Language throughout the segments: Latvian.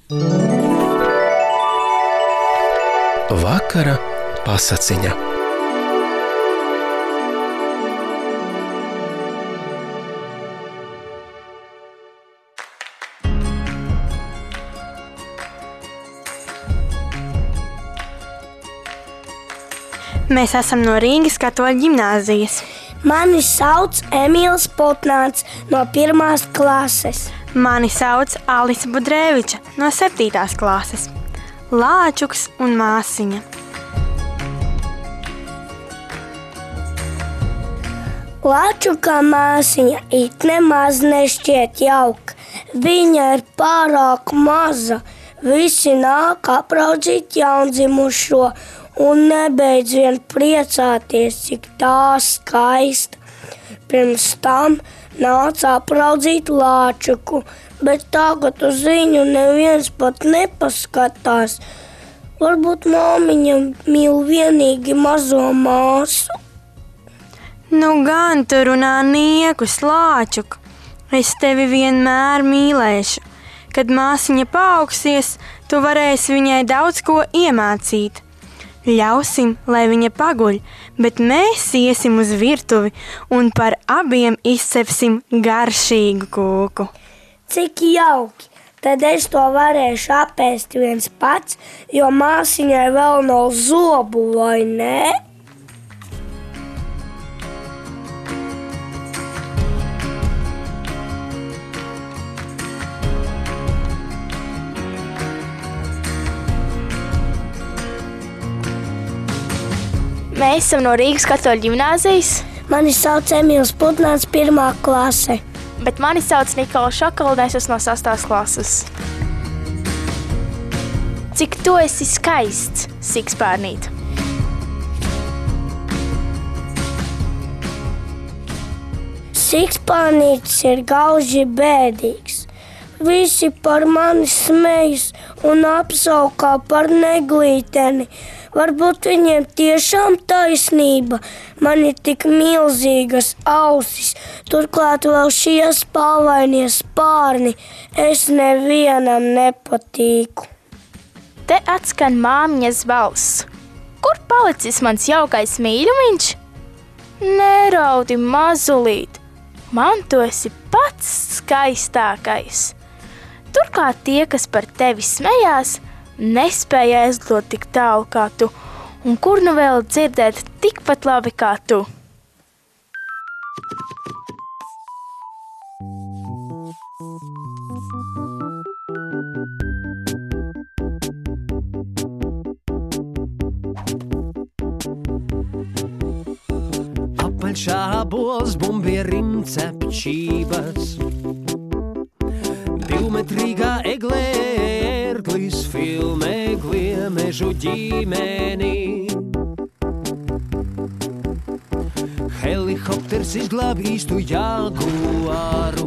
Vakara pasaciņa. Mēs esam no Rīgas Katoļu ģimnāzijas. Mani sauc Emīls Putnāns no 1. klases. Mani sauc Alisa Budrēviča no 7. klases. Lāčuks un māsiņa. Lāčukā māsiņa it nemaz nešķiet jauka. Viņa ir pārāk maza. Visi nāk apraudzīt jaundzimušo un nebeidz vien priecāties, cik tā skaista. Pirms tam nāca apraudzīt Lāčuku, bet tagad uz viņu neviens pat nepaskatās. Varbūt māmiņa mīl vienīgi mazo māsu. Nu gan tu runā niekus, Lāčuk. Es tevi vienmēr mīlēšu. Kad māsiņa paaugsies, tu varēsi viņai daudz ko iemācīt. Ļausim, lai viņa paguļ, bet mēs iesim uz virtuvi un par abiem izcepsim garšīgu kūku. Cik jauki! Tad es to varēšu apēst viens pats, jo māsiņai vēl nav zobu, vai ne? Mēs esam no Rīgas Katoļu ģimnāzijas. Mani sauc Emīls Putnāns, 1. klase. Bet mani sauc Nikola Šakala, un es esmu no 6. klases. Cik tu esi skaists, sikspārnīt? Sikspārnītis ir gauži bēdīgs. Visi par mani smejas un apsaukā par neglīteni. Varbūt viņiem tiešām taisnība. Man ir tik milzīgas ausis, turklāt vēl šie spalvainie spārni. Es nevienam nepatīku. Te atskan māmiņas balss. Kur palicis mans jaukais mīļumiņš? Neraudi, mazulīt. Man tu esi pats skaistākais. Turklāt tie, kas par tevi smējās, nespēja aizglot tik tālu kā tu, un kur nu vēl dzirdēt tikpat labi kā tu. Apaļšā bols, bumbierim cepčības, divmetrīgā eglē ērglis filmē gliemežu ģimeni. Helikopters izglāb īstu jaguāru,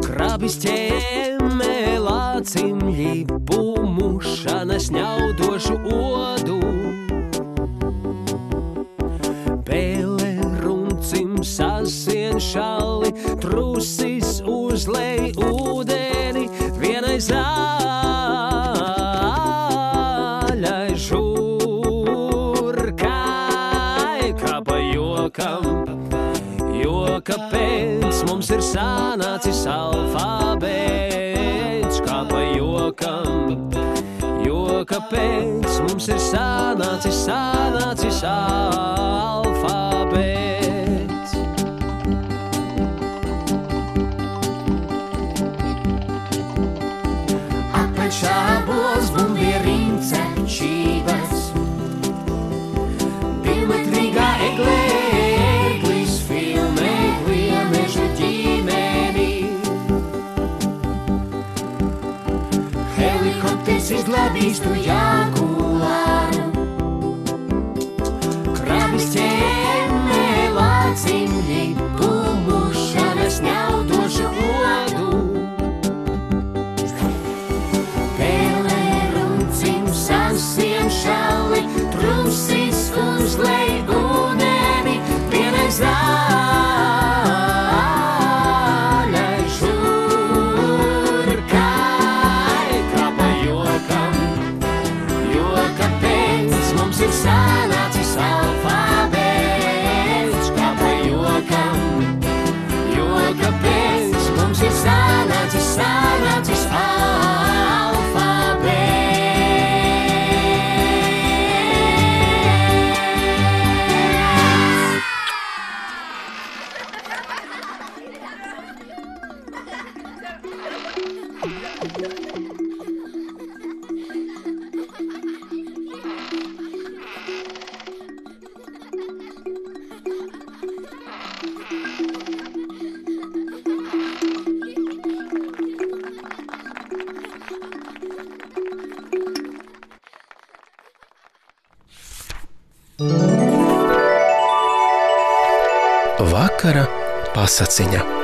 krabis ķēmē lācim ļipu, mušana sņaudošu odu. Pēle runcim sasien šali, trusis uzlej ūdeni, vienai zaļai žurkai, kā pa jokam, jo kāpēc mums ir sanācis alfabēts, kā pa jokam, jo kāpēc mums ir sanācis alfabēts. Apaļšā bols, bumbierim cepčības, divmetrīgā eglē ērglis filmē gliemežu ģimeni. Helikopters izglāb īstu jaguāru, krabis ķēmē lācim ļipu, mušana sņaudošu odu. Pēle runcim sasien šali, trusis uzlej ūdeni, vienai zaļai žurkai, sanācis alfabēts. Vakara pasakiņa.